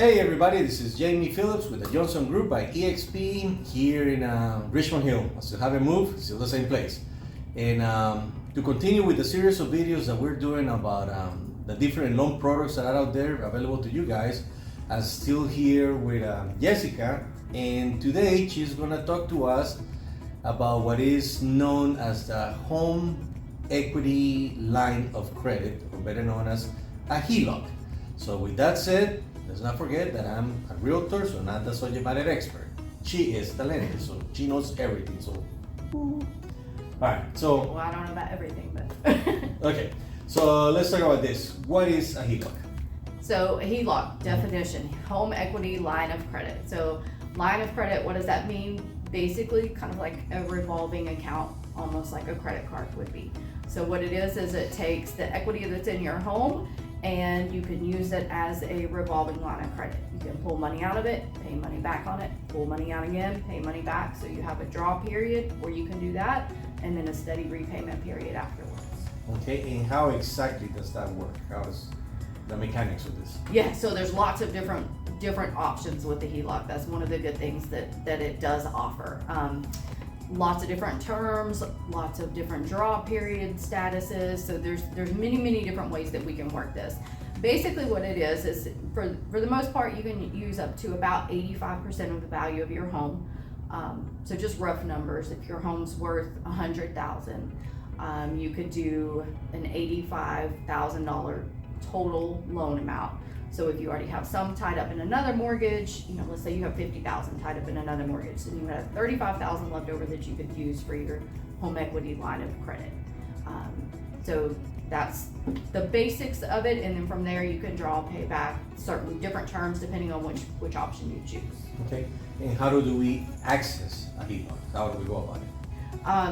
Hey everybody, this is Jaime.Phillips with the Johnson Group by EXP here in Richmond Hill. I still haven't moved, still the same place. And to continue with the series of videos that we're doing about the different loan products that are out there available to you guys, I'm still here with Jessica, and today she's gonna talk to us about what is known as the home equity line of credit, or better known as a HELOC. So with that said, let's not forget that I'm a realtor, so not the subject matter expert. She is the lender, so she knows everything. So, all right. So, well, I don't know about everything, but okay. So let's talk about this. What is a HELOC? So a HELOC definition: home equity line of credit. So line of credit, what does that mean? Basically, kind of like a revolving account, almost like a credit card would be. So what it is it takes the equity that's in your home, and you can use it as a revolving line of credit. You can pull money out of it, pay money back on it, pull money out again, pay money back. So you have a draw period where you can do that, and then a steady repayment period afterwards. Okay, and how exactly does that work? How is the mechanics of this? Yeah, so there's lots of different options with the HELOC. That's one of the good things that it does offer. Lots of different terms, lots of different draw period statuses. So there's many different ways that we can work this. Basically what it is for the most part, you can use up to about 85% of the value of your home. So just rough numbers, if your home's worth $100,000, you could do an $85,000 total loan amount. So if you already have some tied up in another mortgage, let's say you have $50,000 tied up in another mortgage, then you have $35,000 left over that you could use for your home equity line of credit. So that's the basics of it, and then from there you can draw, pay back certain different terms depending on which option you choose. Okay, and how do we access a HELOC? How do we go about it?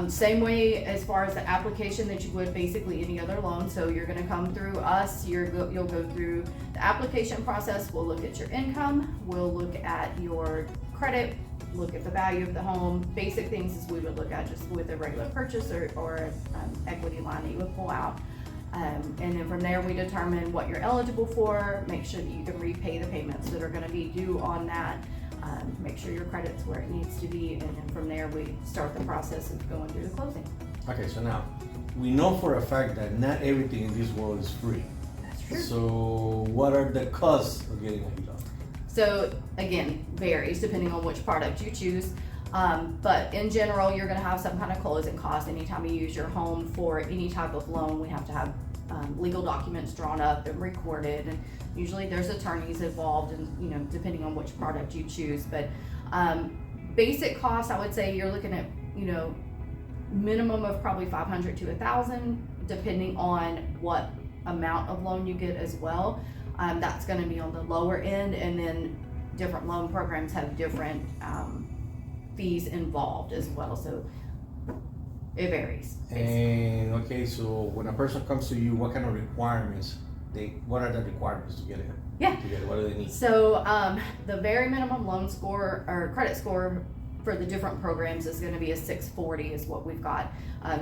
Same way as far as the application that you would basically any other loan. So you're going to come through us, you'll go through the application process. We'll look at your income, we'll look at your credit, look at the value of the home, basic things as we would look at just with a regular purchase or equity line that you would pull out. And then from there we determine what you're eligible for, make sure that you can repay the payments that are going to be due on that. Make sure your credit's where it needs to be, and then from there we start the process of going through the closing. Okay, so now we know for a fact that not everything in this world is free. That's true. So what are the costs of getting a HELOC? So again, varies depending on which product you choose. But in general, you're going to have some kind of closing cost. Anytime you use your home for any type of loan, we have to have legal documents drawn up and recorded, and usually there's attorneys involved, and depending on which product you choose. But basic cost, I would say you're looking at minimum of probably $500 to $1,000, depending on what amount of loan you get as well. That's going to be on the lower end, and then different loan programs have different fees involved as well. So it varies. And okay, so when a person comes to you, what kind of requirements? What are the requirements to get it? Yeah. What do they need? So the very minimum loan score or credit score for the different programs is going to be a 640 is what we've got.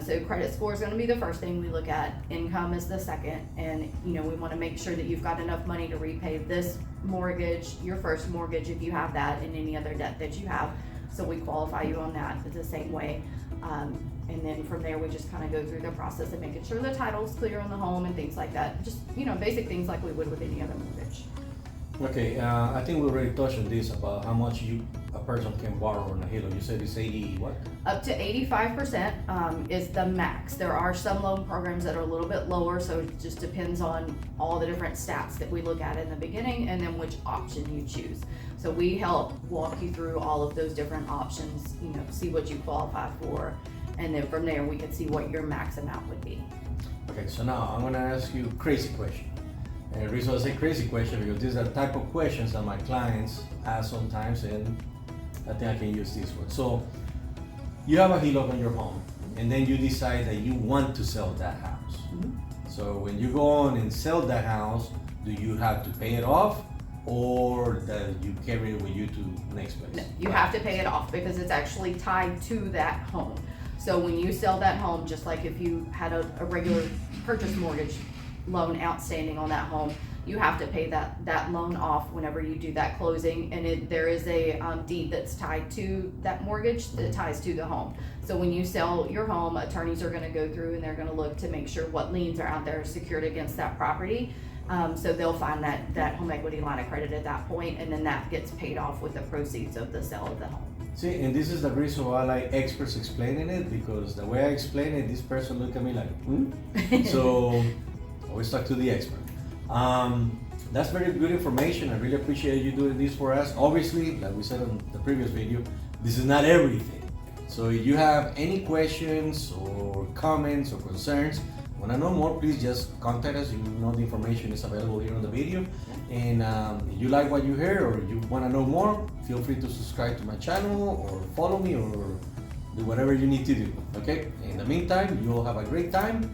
So credit score is going to be the first thing we look at. Income is the second, and we want to make sure that you've got enough money to repay this mortgage, your first mortgage if you have that, and any other debt that you have. So we qualify you on that the same way. And then from there, we just kind of go through the process of making sure the title's clear on the home and things like that. Just, basic things like we would with any other mortgage. Okay, I think we already touched on this about how much a person can borrow on a HELOC. You said it's 80 what? Up to 85% is the max. There are some loan programs that are a little bit lower, so it just depends on all the different stats that we look at in the beginning and then which option you choose. So we help walk you through all of those different options, see what you qualify for, and then from there we can see what your max amount would be. Okay, so now I'm gonna ask you a crazy question. And the reason I say crazy question because these are the type of questions that my clients ask sometimes, and I think I can use this one. So you have a HELOC on your home, and then you decide that you want to sell that house. Mm-hmm. So when you go on and sell that house, do you have to pay it off, or that you carry it with you to the next place? No, you have to pay it off because it's actually tied to that home. So when you sell that home, just like if you had a regular purchase mortgage, loan outstanding on that home, you have to pay that loan off whenever you do that closing, and there is a deed that's tied to that mortgage that ties to the home. So when you sell your home, attorneys are gonna go through and they're gonna look to make sure what liens are out there secured against that property. So they'll find that home equity line of credit at that point, and then that gets paid off with the proceeds of the sale of the home. See, and this is the reason why I like experts explaining it, because the way I explain it, this person look at me like, So always talk to the expert. That's very good information. I really appreciate you doing this for us. Obviously, like we said on the previous video, this is not everything. So if you have any questions or comments or concerns, want to know more, please just contact us. You know the information is available here on the video. And if you like what you hear or you want to know more, feel free to subscribe to my channel or follow me or do whatever you need to do. Okay? In the meantime, you all have a great time.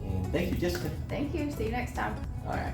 And thank you, Jessica. Thank you. See you next time. All right.